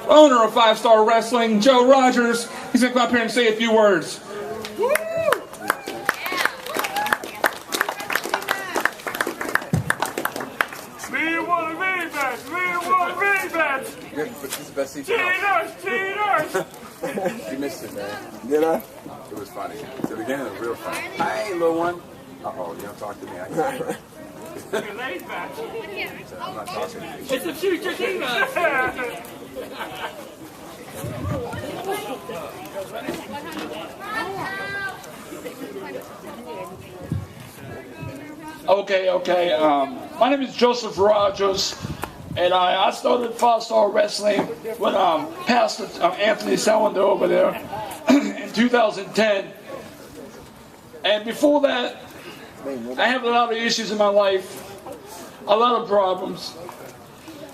owner of 5 Star Wrestling, Joe Rogers. He's going to come up here and say a few words. This is the best seat. Cheaters! You missed it, man. Did I? It was funny. The beginning was real funny. Hey, little one. Uh-oh, you don't talk to me. I can't. You're laid back. I'm not talking to you. It's a future demon. Okay. My name is Joseph Rogers, and I started 5 Star Wrestling with Pastor Anthony Salander over there in 2010. And before that, I have a lot of issues in my life, a lot of problems.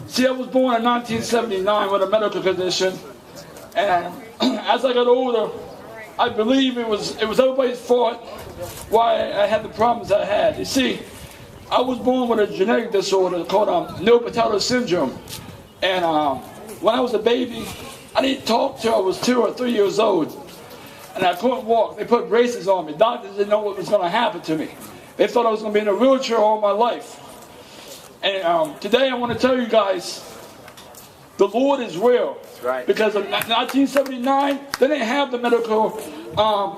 See, I was born in 1979 with a medical condition, and as I got older, I believe it was everybody's fault why I had the problems I had. You see, I was born with a genetic disorder called neopatellar syndrome, and when I was a baby, I didn't talk till I was 2 or 3 years old, and I couldn't walk. They put braces on me. Doctors didn't know what was going to happen to me. They thought I was going to be in a wheelchair all my life. And today I want to tell you guys, the Lord is real. Right. Because in 1979, they didn't have the medical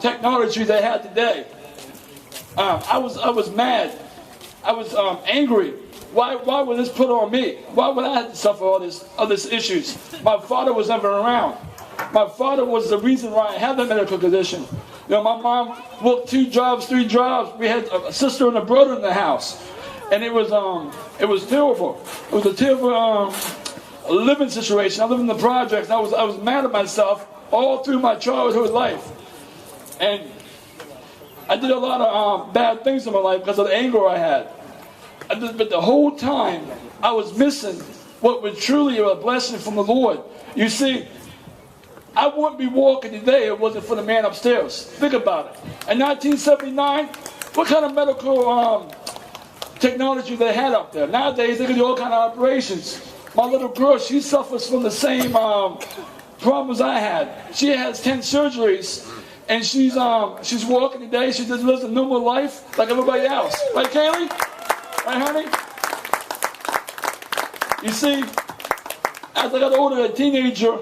technology they had today. I was mad. I was angry. Why would this put on me? Why would I have to suffer all these issues? My father was never around. My father was the reason why I had the medical condition. You know, my mom worked 2 jobs, 3 jobs. We had a sister and a brother in the house, and it was terrible. It was a terrible living situation. I lived in the projects. I was mad at myself all through my childhood life, and I did a lot of bad things in my life because of the anger I had. But the whole time, I was missing what was truly a blessing from the Lord. You see, I wouldn't be walking today if it wasn't for the man upstairs. Think about it. In 1979, what kind of medical technology they had up there? Nowadays, they can do all kind of operations. My little girl, she suffers from the same problems I had. She has 10 surgeries. And she's walking today. She just lives a normal life like everybody else. Right, Kaylee? Right, honey? You see, as I got older, a teenager,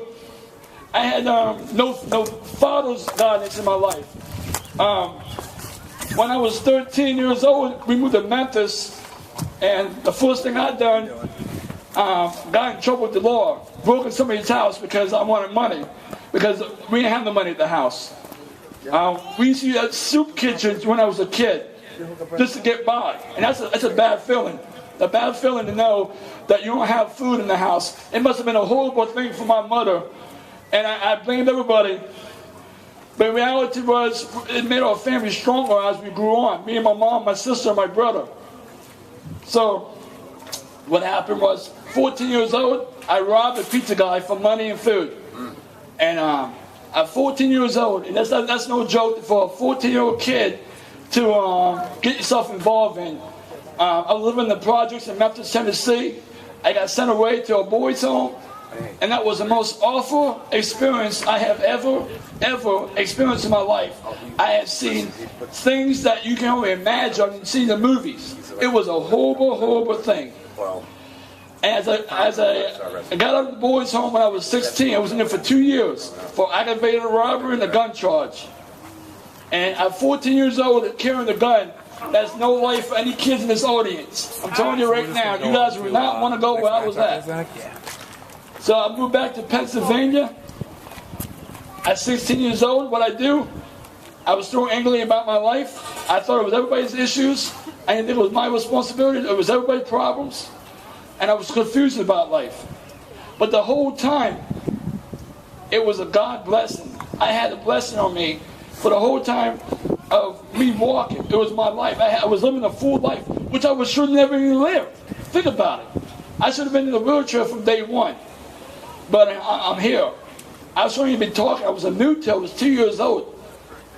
I had no father's guidance in my life. When I was 13 years old, we moved to Memphis, and the first thing I done, got in trouble with the law, broke in somebody's house because I wanted money, because we didn't have the money at the house. We used to use soup kitchens when I was a kid, just to get by, and that's a bad feeling. A bad feeling to know that you don't have food in the house. It must have been a horrible thing for my mother, and I blamed everybody. But the reality was, it made our family stronger as we grew on. Me and my mom, my sister, and my brother. So, what happened was, 14 years old, I robbed a pizza guy for money and food, and at 14 years old, and that's no joke for a 14-year-old kid to get yourself involved in. I was living in the projects in Memphis, Tennessee. I got sent away to a boys' home, and that was the most awful experience I have ever experienced in my life. I have seen things that you can only imagine and see in the movies. It was a horrible thing. As I got out of the boys' home when I was 16, I was in there for 2 years for aggravated robbery and a gun charge. And at 14 years old, carrying a gun, there's no life for any kids in this audience. I'm telling you right now, you guys would not want to go where I was at. So I moved back to Pennsylvania at 16 years old. What I do, I was so angry about my life. I thought it was everybody's issues. I didn't think it was my responsibility. It was everybody's problems. And I was confused about life. But the whole time, it was a God blessing. I had a blessing on me for the whole time of me walking. It was my life. I was living a full life, which I should never even live. Think about it. I should have been in a wheelchair from day one. But I'm here. I shouldn't even be talking. I was a new till I was 2 years old.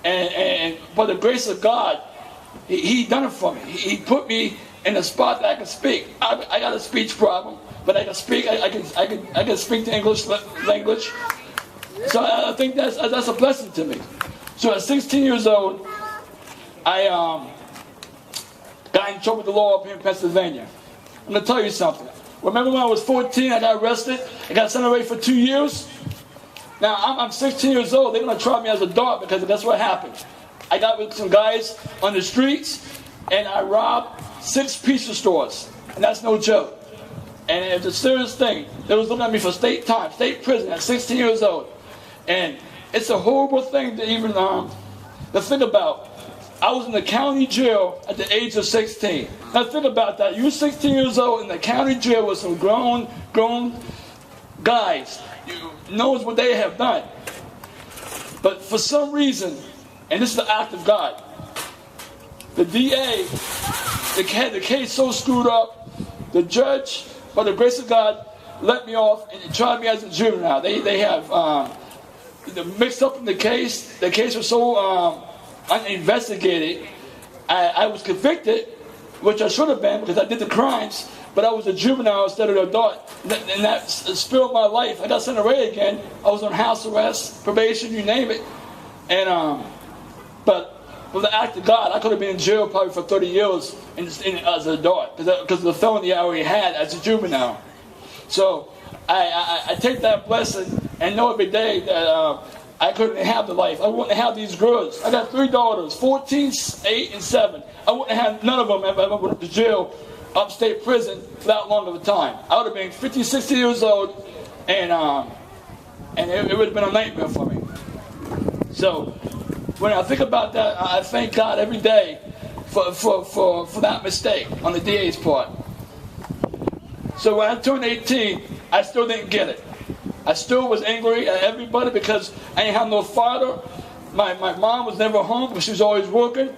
And by the grace of God, He done it for me. He put me in a spot that I could speak. I got a speech problem. but I can speak. I can speak the English language. So I think that's a blessing to me. So at 16 years old, I got in trouble with the law up here in Pennsylvania. I'm going to tell you something. Remember when I was 14, I got arrested? I got sent away for 2 years? Now, I'm 16 years old. They're going to try me as a dog because that's what happened. I got with some guys on the streets, and I robbed 6 pizza stores. And that's no joke. And it's a serious thing. They was looking at me for state time, state prison at 16 years old. And it's a horrible thing to even to think about. I was in the county jail at the age of 16. Now think about that. You're 16 years old in the county jail with some grown guys. You knows what they have done. But for some reason, and this is the act of God, the DA, the case so screwed up, the judge, by the grace of God, let me off and tried me as a juvenile. They have mixed up in the case. The case was so uninvestigated. I was convicted, which I should have been because I did the crimes, but I was a juvenile instead of an adult. And that spilled my life. I got sent away again. I was on house arrest, probation, you name it. And but with the act of God, I could have been in jail probably for 30 years as an adult because of the felony I already had as a juvenile. So I take that blessing and know every day that I couldn't have the life. I wouldn't have these girls. I got 3 daughters, 14, 8, and 7. I wouldn't have none of them if I went to jail, upstate prison, for that long of a time. I would have been 50, 60 years old, and it would have been a nightmare for me. So when I think about that, I thank God every day for that mistake on the DA's part. So when I turned 18, I still didn't get it. I still was angry at everybody because I didn't have no father. My mom was never home because she was always working.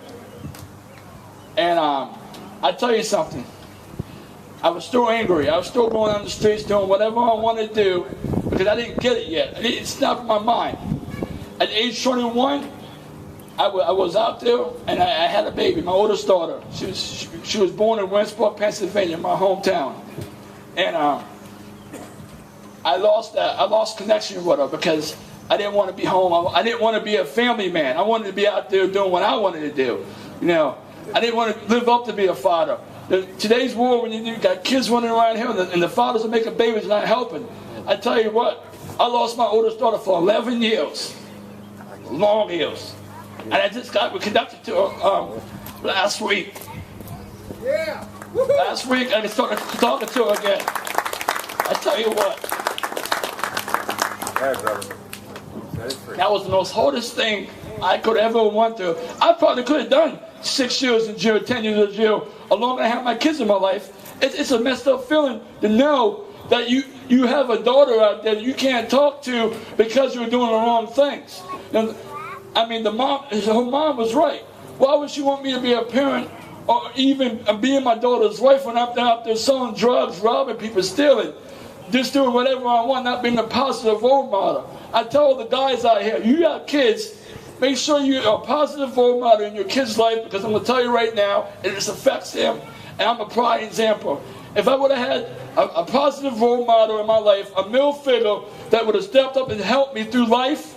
And I tell you something. I was still angry. I was still going on the streets doing whatever I wanted to do because I didn't get it yet. It snapped my mind. At age 21, I was out there and I had a baby, my oldest daughter. She was born in Williamsport, Pennsylvania, my hometown. And I lost connection with her because I didn't want to be home. I didn't want to be a family man. I wanted to be out there doing what I wanted to do. You know, I didn't want to live up to be a father. Today's world, when you got kids running around here and the fathers are making babies not helping, I tell you what, I lost my oldest daughter for 11 years. Long years. And I just got reconnected to her last week. Yeah. Last week I started talking to her again. I tell you what. Hey, brother. That was the most hardest thing I could ever want to. I probably could have done 6 years in jail, 10 years in jail, along with I have my kids in my life. It's a messed up feeling to know that you have a daughter out there that you can't talk to because you're doing the wrong things. And, I mean, her mom was right. Why would she want me to be a parent or even being my daughter's wife when I'm out there selling drugs, robbing people, stealing, just doing whatever I want, not being a positive role model? I tell the guys out here, you got kids, make sure you're a positive role model in your kid's life because I'm going to tell you right now, it just affects them. And I'm a prime example. If I would have had a positive role model in my life, a male figure that would have stepped up and helped me through life,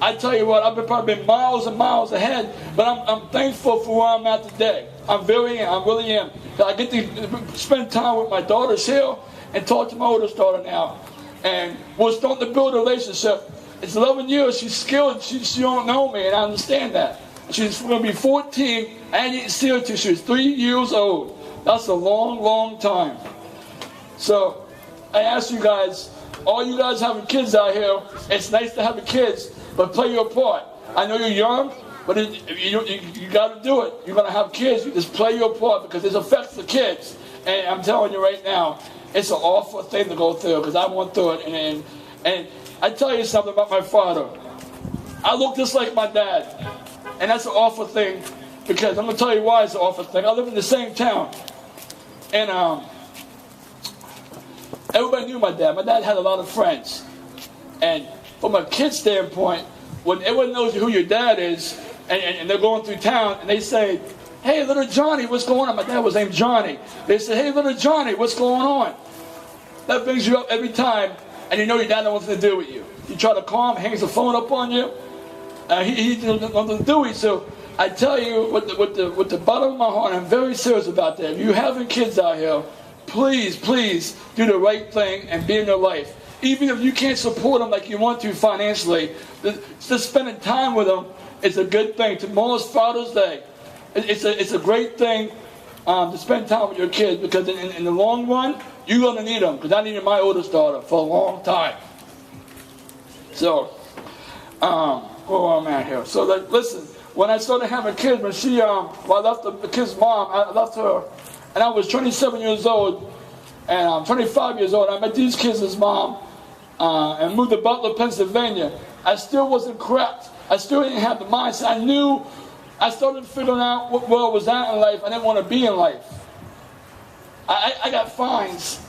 I tell you what, I've probably been miles and miles ahead, but I'm thankful for where I'm at today. I really am. I get to spend time with my daughters here and talk to my oldest daughter now. And we're starting to build a relationship. It's 11 years, she's skilled, she don't know me, and I understand that. She's going to be 14, I didn't see her till she was 3 years old. That's a long, long time. So, I ask you guys, all you guys having kids out here, it's nice to have the kids, but play your part. I know you're young, but you got to do it. You're going to have kids, you just play your part because it affects the kids. And I'm telling you right now, it's an awful thing to go through because I went through it. And I tell you something about my father. I look just like my dad. And that's an awful thing because I'm going to tell you why it's an awful thing. I live in the same town. And everybody knew my dad. My dad had a lot of friends. And from a kid standpoint, when everyone knows who your dad is, and they're going through town, and they say, "Hey, little Johnny, what's going on?" My dad was named Johnny. They said, "Hey, little Johnny, what's going on?" that brings you up every time, and you know your dad knows what to do with you. You try to call him, hangs the phone up on you. He doesn't know what to do with you. So I tell you, with the bottom of my heart, I'm very serious about that. If you having kids out here, please, please do the right thing and be in their life. Even if you can't support them like you want to financially, just spending time with them is a good thing. Tomorrow's Father's Day. It's a great thing to spend time with your kids, because in the long run, you're going to need them. Because I needed my oldest daughter for a long time. So, where am I here? So, listen, when I started having kids, when I left the kid's mom, I left her, and I was 27 years old, and I'm 25 years old. I met these kids' mom, and moved to Butler, Pennsylvania. I still wasn't correct. I still didn't have the mindset. I started figuring out where I was at in life. I didn't want to be in life. I got fines,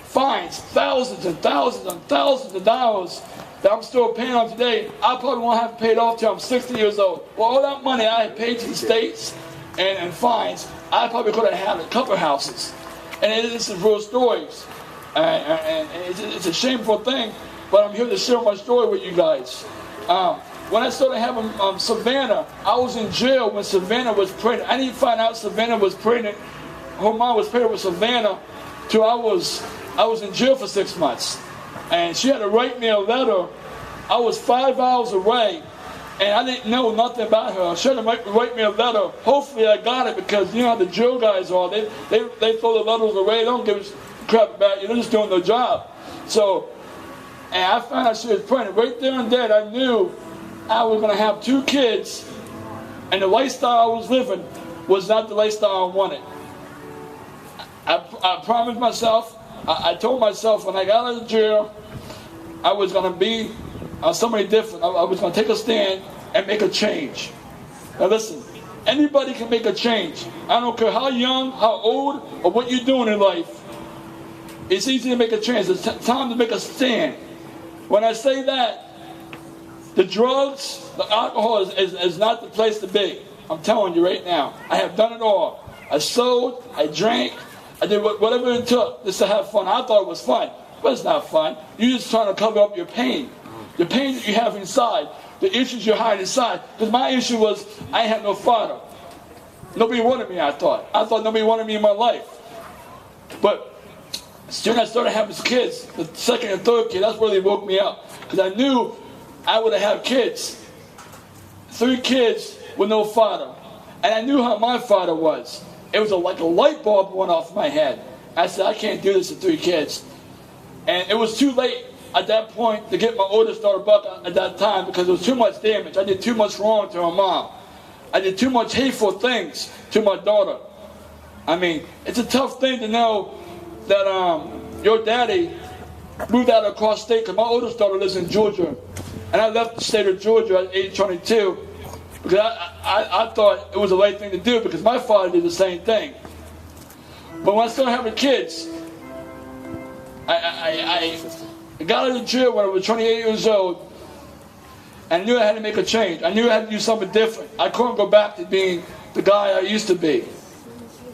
thousands and thousands and thousands of dollars that I'm still paying on today. I probably won't have paid off till I'm 60 years old. Well, all that money I had paid to the states and fines, I probably could have had a couple houses. And this is real stories. And it's a shameful thing, but I'm here to share my story with you guys. When I started having Savannah, I was in jail when Savannah was pregnant. I didn't find out Savannah was pregnant. Her mom was pregnant with Savannah till I was in jail for 6 months. And she had to write me a letter. I was 5 hours away, and I didn't know nothing about her. She had to write me a letter. Hopefully I got it, because you know how the jail guys are. They throw the letters away. They don't give a crap about you. They're just doing their job. So, and I found out she was pregnant. Right there and then, I knew I was going to have 2 kids, and the lifestyle I was living was not the lifestyle I wanted. I promised myself, I told myself when I got out of jail, I was going to be somebody different. I was going to take a stand and make a change. Now listen, anybody can make a change. I don't care how young, how old, or what you're doing in life. It's easy to make a change. It's time to make a stand. When I say that, the drugs, the alcohol is not the place to be. I'm telling you right now. I have done it all. I sold, I drank, I did whatever it took just to have fun. I thought it was fun, but it's not fun. You're just trying to cover up your pain. The pain that you have inside, the issues you hide inside. Because my issue was, I had no father. Nobody wanted me, I thought. I thought nobody wanted me in my life. But as soon as I started having kids, the second and third kid, that's where they woke me up. Because I knew I would have had kids. 3 kids with no father. And I knew how my father was. It was like a light bulb went off my head. I said, I can't do this with 3 kids. And it was too late at that point to get my oldest daughter back at that time, because there was too much damage. I did too much wrong to her mom. I did too much hateful things to my daughter. I mean, it's a tough thing to know that your daddy moved out across state, because my oldest daughter lives in Georgia. And I left the state of Georgia at age 22 because I thought it was the right thing to do, because my father did the same thing. But when I started having kids, I got out of jail when I was 28 years old, and I knew I had to make a change. I knew I had to do something different. I couldn't go back to being the guy I used to be,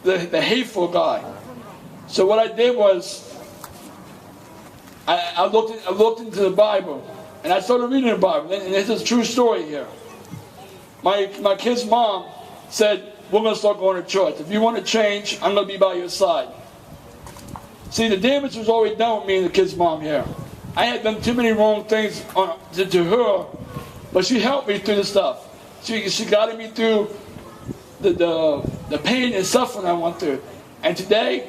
the hateful guy. So what I did was, I looked into the Bible. And I started reading the Bible, and it's a true story here. My kid's mom said, we're going to start going to church. If you want to change, I'm going to be by your side. See, the damage was already done with me and the kid's mom here. I had done too many wrong things to her, but she helped me through the stuff. She guided me through the pain and suffering I went through. And today,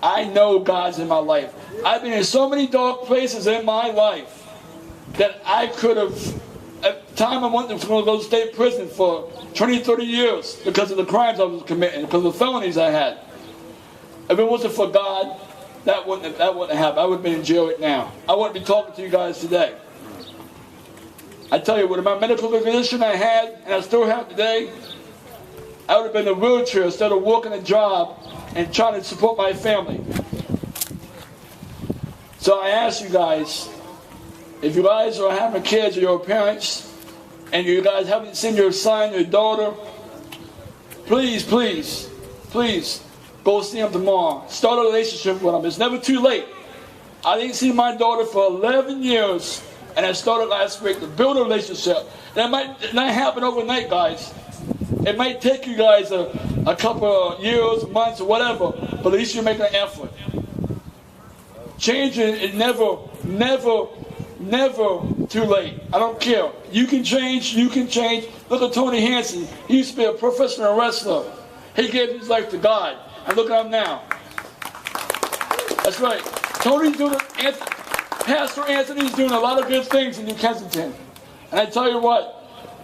I know God's in my life. I've been in so many dark places in my life that I could have, at the time I went to go to state prison for 20, 30 years because of the crimes I was committing, because of the felonies I had. If it wasn't for God, that wouldn't have happened. I would have been in jail right now. I wouldn't be talking to you guys today. I tell you, with my medical condition I had, and I still have today, I would have been in a wheelchair instead of working a job and trying to support my family. So I ask you guys, if you guys are having kids or your parents, and you guys haven't seen your son, your daughter, please, please, please, go see them tomorrow. Start a relationship with them. It's never too late. I didn't see my daughter for 11 years, and I started last week to build a relationship. That might not happen overnight, guys. It might take you guys a couple of years, months, or whatever, but at least you make an effort. Changing is never too late. I don't care. You can change, you can change. Look at Tony Hansen. He used to be a professional wrestler. He gave his life to God. And look at him now. That's right. Tony's doing it. Pastor Anthony's doing a lot of good things in New Kensington. And I tell you what,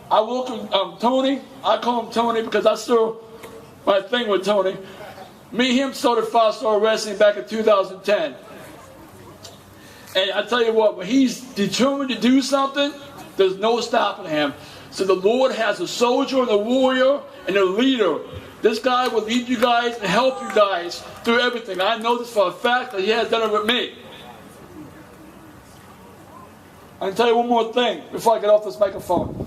I welcome Tony. I call him Tony because I still my thing with Tony. Me and him started 5-Star Wrestling back in 2010. And I tell you what, when he's determined to do something, there's no stopping him. So the Lord has a soldier and a warrior and a leader. This guy will lead you guys and help you guys through everything. I know this for a fact that he has done it with me. I can tell you one more thing before I get off this microphone.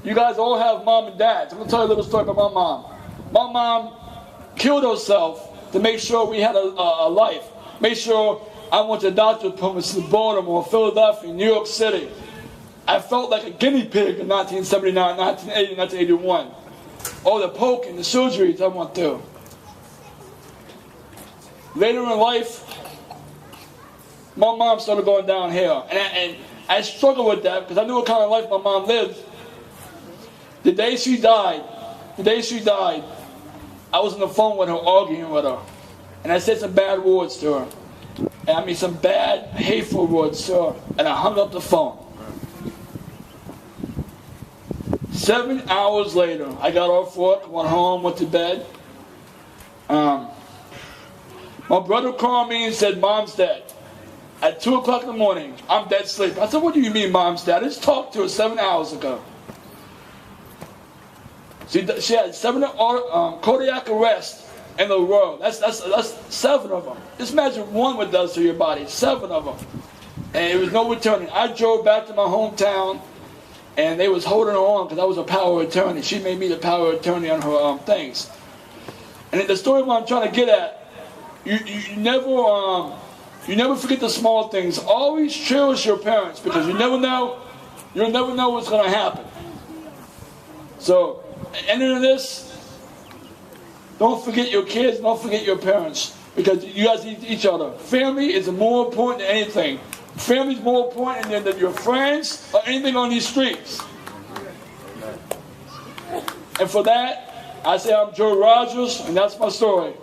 You guys all have mom and dads. I'm going to tell you a little story about my mom. My mom killed herself to make sure we had a life. Make sure I went to doctor's appointments in Baltimore, Philadelphia, New York City. I felt like a guinea pig in 1979, 1980, 1981. All the poking, the surgeries I went through. Later in life, my mom started going downhill. And I struggled with that because I knew what kind of life my mom lived. The day she died, I was on the phone with her, arguing with her. And I said some bad words to her. And I mean some bad, hateful words to her. And I hung up the phone. 7 hours later, I got off work, went home, went to bed. My brother called me and said, Mom's dead. At 2 o'clock in the morning, I'm dead asleep. I said, what do you mean Mom's dead? I just talked to her 7 hours ago. She had 7 cardiac arrests in the world. That's 7 of them. Just imagine one what it does to your body. 7 of them. And there was no returning. I drove back to my hometown, and they was holding her on because I was a power of attorney. She made me the power of attorney on her things. And the story what I'm trying to get at, you never forget the small things. Always cherish your parents because you'll never know what's going to happen. So, ending this, don't forget your kids, don't forget your parents because you guys need each other. Family is more important than anything. Family is more important than your friends or anything on these streets. And for that, I say I'm Joe Rogers, and that's my story.